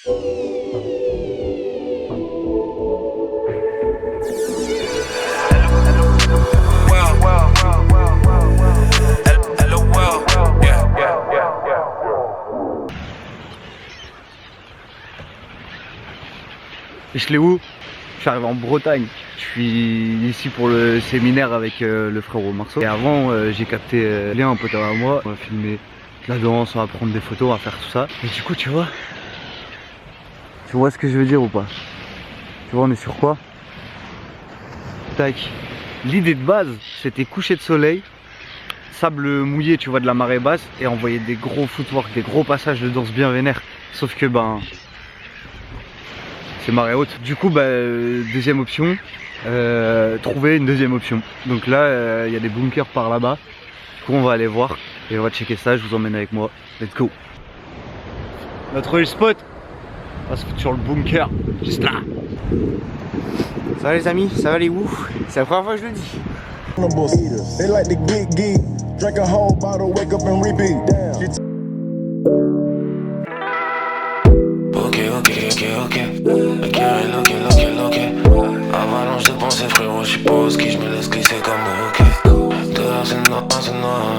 Et je l'ai où? Je suis arrivé en Bretagne. Je suis ici pour le séminaire avec le frérot Marceau. Et avant, j'ai capté Léa, un pote à moi. On va filmer de la danse, on va prendre des photos, on va faire tout ça. Et du coup, tu vois ce que je veux dire ou pas? Tu vois, on est sur quoi? Tac. L'idée de base, c'était coucher de soleil, sable mouillé, tu vois, de la marée basse, et envoyer des gros footwork, des gros passages de danse bien vénère. Sauf que, ben, c'est marée haute. Du coup, deuxième option, trouver une deuxième option. Donc là, il y a des bunkers par là-bas. Du coup, on va aller voir et on va checker ça. Je vous emmène avec moi. Let's go. Notre spot, on va se foutre sur le bunker, juste là. Ça va les amis, ça va les ouf. C'est la première fois que je le dis. Avalanche de pensées frérot, je suis pas au ski, je me laisse glisser comme ok. Dehors c'est noir,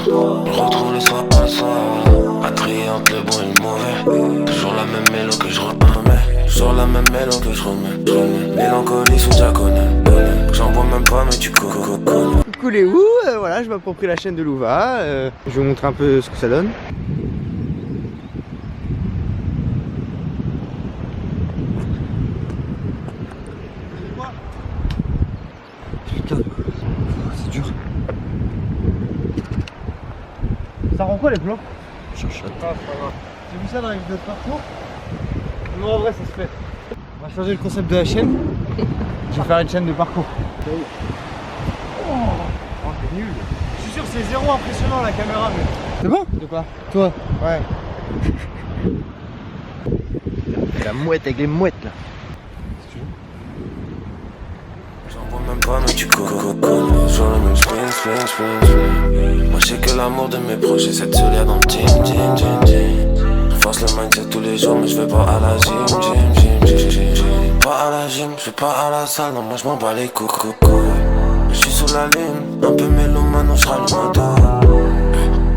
je retrouve le soir à soir. À trier entre le bon et le mauvais. Toujours la même mélo que je remets. Toujours la même mélo que je remets. Mélancolie sous déjà connu. J'en vois même pas mais tu connais. Coucou les ouf, voilà, je m'approprie la chaîne de Louva. Je vais vous montrer un peu ce que ça donne. C'est dur. Ça rend quoi les plans? Cherche. J'ai vu ça dans les vidéos de parcours. Non, en vrai, ça se fait. On va changer le concept de la chaîne. Je vais faire une chaîne de parcours. Oh, c'est nul. Je suis sûr que c'est zéro impressionnant la caméra, mais. C'est bon? De quoi? Toi? Ouais. La mouette avec les mouettes là. J'en vois même pas mais tu connais. Sur le même spin. Moi je sais que l'amour de mes proches c'est cette seule dans le team. Je force le mindset tous les jours mais je vais pas à la gym. Pas à la gym, je vais pas à la salle, non moi je m'en bats les coucou. Je suis sous la lune, un peu mélomane, je rallume un dos.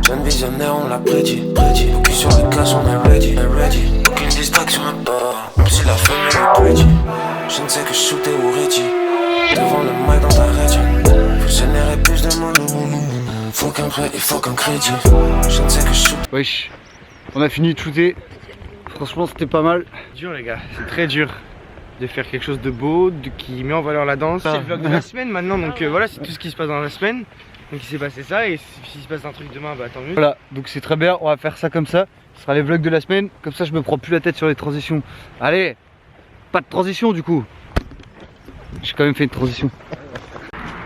Jeune visionnaire, on l'a prédit. Focus sur le cash, on est ready. Aucune distraction à part, même si la femme est pretty. Je ne sais que shooter ou ready. Devant le mic dans ta rétine. Faut générer plus de money. Faut qu'un prêt, il faut qu'un crédit. Je ne sais que shoot. Wesh, on a fini de shooter. Franchement, c'était pas mal. Dur les gars, c'est très dur de faire quelque chose de beau, qui met en valeur la danse. C'est le vlog de la semaine maintenant, donc voilà, c'est tout ce qui se passe dans la semaine. Donc il s'est passé ça, et s'il se passe un truc demain, bah tant mieux. Voilà, donc c'est très bien, on va faire ça comme ça. Ce sera les vlogs de la semaine, comme ça je me prends plus la tête sur les transitions. Allez, pas de transition du coup. J'ai quand même fait une transition.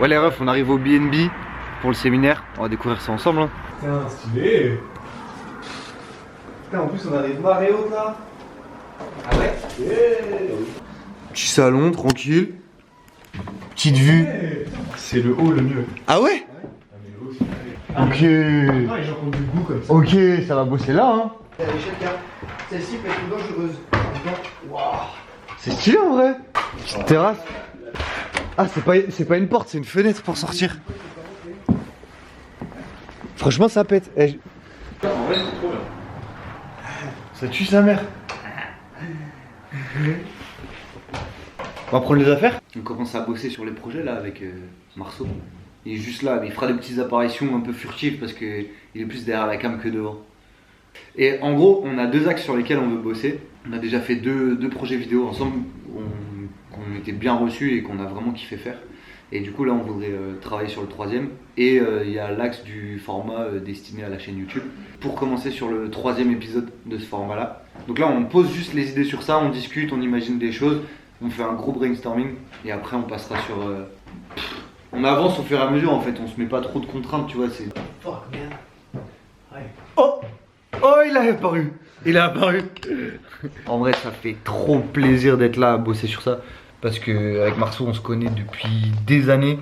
Ouais les refs, on arrive au BNB pour le séminaire. On va découvrir ça ensemble. Hein. Putain, stylé. Putain, en plus on arrive marée haute là. Ah ouais? Petit salon, tranquille. Petite vue. C'est le haut le mieux. Ah ouais? Ok. Ah, les gens qui ont du goût comme ça. Ok, ça va bosser là hein. Celle-ci peut être dangereuse. C'est stylé en vrai. Petite terrasse. Ah c'est pas une porte, c'est une fenêtre pour sortir. Franchement ça pète. En vrai, c'est trop bien. Ça tue sa mère. On va prendre les affaires. On commence à bosser sur les projets là avec Marceau. Il est juste là, mais il fera des petites apparitions un peu furtives parce qu'il est plus derrière la cam que devant. Et en gros, on a deux axes sur lesquels on veut bosser. On a déjà fait deux projets vidéo ensemble qu'on était bien reçus et qu'on a vraiment kiffé faire. Et du coup là on voudrait travailler sur le troisième. Et il y a l'axe du format destiné à la chaîne YouTube. Pour commencer sur le troisième épisode de ce format là. Donc là on pose juste les idées sur ça, on discute, on imagine des choses. On fait un gros brainstorming et après on passera sur... on avance au fur et à mesure en fait, on se met pas trop de contraintes tu vois, c'est... Fuck man. Ouais. Oh il a apparu. Il a apparu. En vrai ça fait trop plaisir d'être là à bosser sur ça. Parce que avec Marceau on se connaît depuis des années.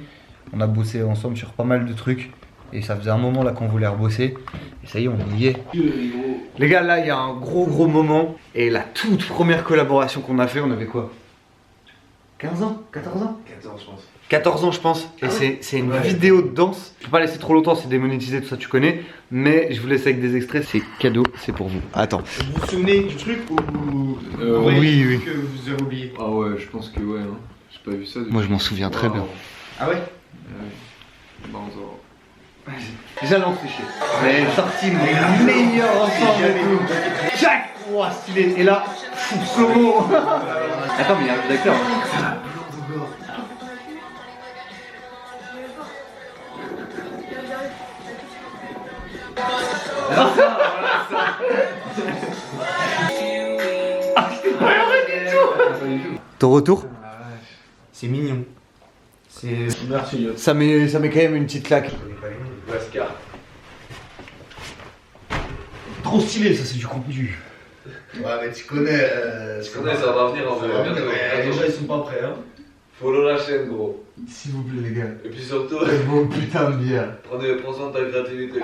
On a bossé ensemble sur pas mal de trucs. Et ça faisait un moment là qu'on voulait rebosser. Et ça y est, on y est. Les gars, là, il y a un gros moment. Et la toute première collaboration qu'on a fait, on avait quoi? 15 ans? 14 ans? 14 je pense. 14 ans je pense, et c'est une vidéo de danse. Je peux pas laisser trop longtemps, c'est démonétisé, tout ça tu connais. Mais je vous laisse avec des extraits, c'est cadeau, c'est pour vous. Attends. Vous vous souvenez du truc ou oui. que vous avez oublié? Ah ouais, je pense que ouais, hein. J'ai pas vu ça depuis. Moi je m'en souviens très bien. Ah ouais? Bon, Déjà l'entriché. J'ai sorti mes meilleurs ensemble et tout. Jack! Oh stylé. Et là, slow. Attends mais il y a un d'acteur. Ton retour? C'est mignon. C'est. Merci. Ça met quand même une petite claque. Lascar. Trop stylé, ça c'est du contenu. Ouais, mais tu connais. Tu connais, ça va venir en vrai. Déjà, ils sont pas prêts, hein. Follow la chaîne, gros. S'il vous plaît, les gars. Et puis surtout, Vos putains de bière. prends-en ta gratuité.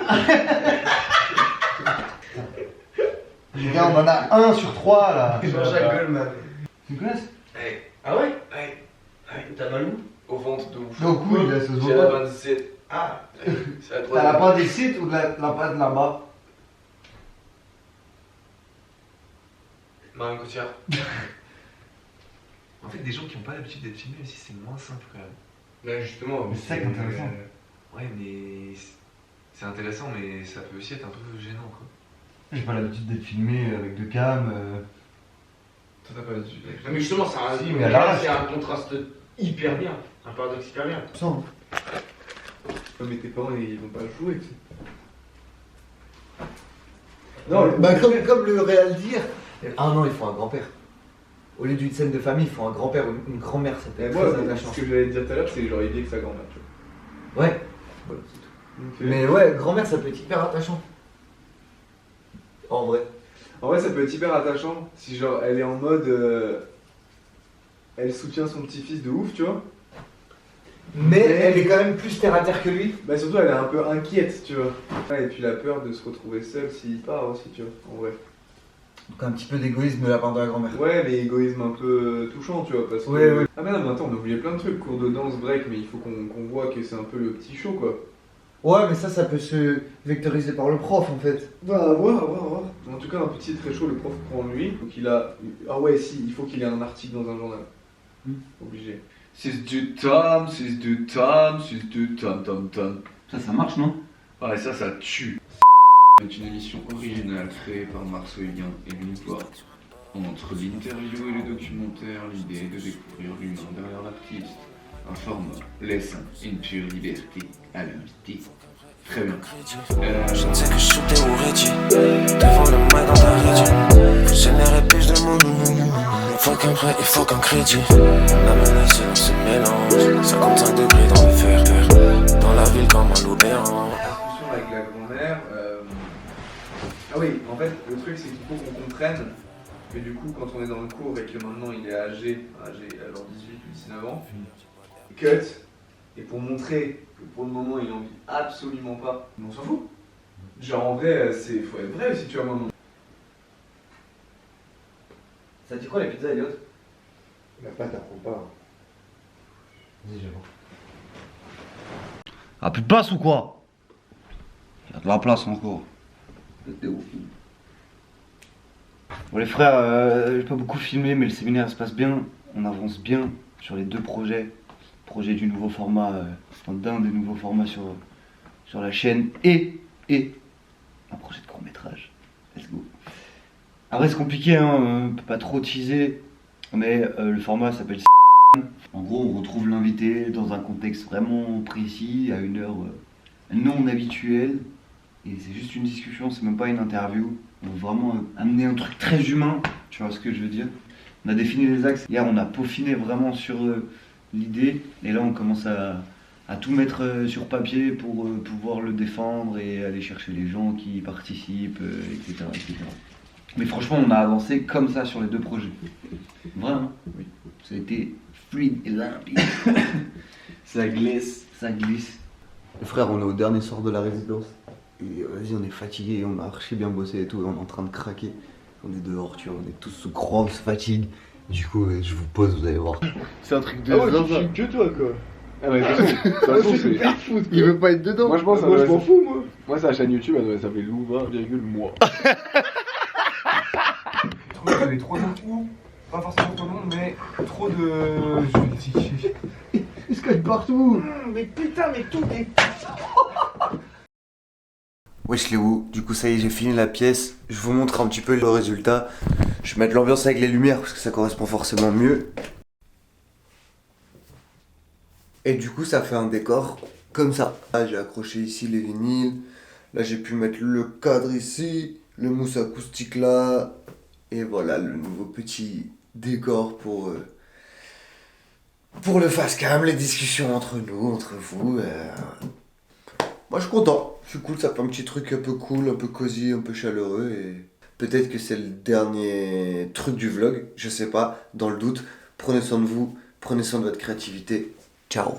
Les gars, on en a 1 sur 3 là. Jean-Jacques Goldman. Tu me connais? Ah ouais? T'as mal où? Au ventre de ouf. Donc, oui, là, ça se J'ai voit la pas. 27. Ah, C'est la t'as la troisième. part des sites ou la part de là-bas? Marion Cotillard. En fait, des gens qui n'ont pas l'habitude d'être filmés aussi, c'est moins simple quand même. Là justement, Mais c'est ça qui est intéressant. Ouais, mais c'est intéressant, mais ça peut aussi être un peu gênant quoi. J'ai pas l'habitude d'être filmé avec deux cams. Toi, t'as pas l'habitude. mais justement, Si, mais à l'arrache. c'est un contraste hyper bien, un paradoxe hyper bien. Sans. Mais tes parents, ils vont pas jouer, tu sais. Non, bah comme le réel dire. Ah non, il faut un grand-père. Au lieu d'une scène de famille, il faut un grand-père ou une grand-mère, ça peut être Moi, très attachant. ce que j'allais te dire tout à l'heure, c'est genre il dit que sa grand-mère, tu vois. Ouais. Voilà, c'est tout. Donc, Mais ouais, grand-mère, ça peut être hyper attachant. En vrai. En vrai, ça peut être hyper attachant si genre elle est en mode. Elle soutient son petit-fils de ouf, tu vois. Mais elle est quand même plus terre à terre que lui. Bah surtout elle est un peu inquiète, tu vois. Ouais, et puis la peur de se retrouver seule s'il part aussi, tu vois, en vrai. Donc un petit peu d'égoïsme de la part de la grand-mère. Ouais, mais égoïsme un peu touchant, tu vois, parce que... Ouais. Ah mais non, mais attends, on a oublié plein de trucs, cours de danse, break, mais il faut qu'on voit que c'est un peu le petit show, quoi. Ouais, mais ça peut se vectoriser par le prof en fait. Bah, à voir. En tout cas, un petit très chaud, le prof prend lui, donc il a... Ah ouais, si, il faut qu'il ait un article dans un journal. Obligé. 6 du tom, 6 du tom, 6 du tom. Ça marche, non? Ouais, ça tue. C'est une émission originale créée par Marceau Huguin et Louis. Entre l'interview et le documentaire, l'idée est de découvrir l'humain derrière l'artiste. Un format laissant une pure liberté à l'invité. Très bien. Je ne sais que shooter ou Reggie. Devant le mic dans ta régie. Générer plus de monde. Il faut qu'un prêt, il faut qu'un crédit. La menace, on se mélange. 55 degrés dans le fer. Dans la ville comme un loup errant. Discussion avec la grand-mère. Ah oui, en fait, le truc c'est qu'il faut qu'on comprenne que du coup, quand on est dans le cours et que maintenant il est âgé alors 18 ou 19 ans, cut, et pour montrer que pour le moment il en vit absolument pas, mais on s'en fout. Genre en vrai, faut être vrai aussi, tu vois, maintenant. Ça dit quoi la pizza, Elliot? La pâte, t'apprends pas. Vas-y, j'avoue. Ah, plus de place ou quoi? Il y a de la place encore. Bon les frères, j'ai pas beaucoup filmé mais le séminaire se passe bien. On avance bien sur les deux projets. Projet du nouveau format, d'un des nouveaux formats sur la chaîne et un projet de court métrage. Let's go. Après c'est compliqué, hein, on peut pas trop teaser, mais le format s'appelle En gros on retrouve l'invité dans un contexte vraiment précis, à une heure non habituelle. Et c'est juste une discussion, c'est même pas une interview. On veut vraiment amener un truc très humain, tu vois ce que je veux dire. On a défini les axes, hier on a peaufiné vraiment sur l'idée, et là on commence à tout mettre sur papier pour pouvoir le défendre et aller chercher les gens qui participent, etc., etc. Mais franchement on a avancé comme ça sur les deux projets. Vraiment, oui. Ça a été fluide et limpide. Ça glisse. Frère, on est au dernier soir de la résidence. Et vas-y, on est fatigué, on a archi bien bossé et tout, on est en train de craquer. On est dehors, tu vois, on est tous sous grosse fatigue. Du coup, je vous pose, vous allez voir. C'est un truc de ouais, tu que toi quoi. Ah mais de toute façon, c'est... Il veut pas être dedans. Moi je pense Moi je m'en fous moi. Moi sa chaîne YouTube elle doit s'appeler Louvain,moi. Je trouve qu'il y avait trop d'infos, pas forcément trop long, mais trop de... Il se cache partout. Mais putain, mais tout est... Wesh les où, du coup ça y est, j'ai fini la pièce. Je vous montre un petit peu le résultat. Je vais mettre l'ambiance avec les lumières parce que ça correspond forcément mieux. Et du coup ça fait un décor comme ça. Là j'ai accroché ici les vinyles. Là j'ai pu mettre le cadre ici, le mousse acoustique là. Et voilà le nouveau petit décor pour le face cam, les discussions entre nous, entre vous. Moi je suis content, je suis cool, ça fait un petit truc un peu cool, un peu cosy, un peu chaleureux et peut-être que c'est le dernier truc du vlog, je sais pas, dans le doute. Prenez soin de vous, prenez soin de votre créativité. Ciao.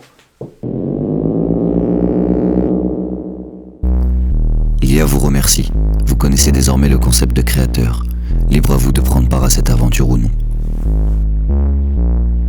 Ilia vous remercie. Vous connaissez désormais le concept de créateur. Libre à vous de prendre part à cette aventure ou non.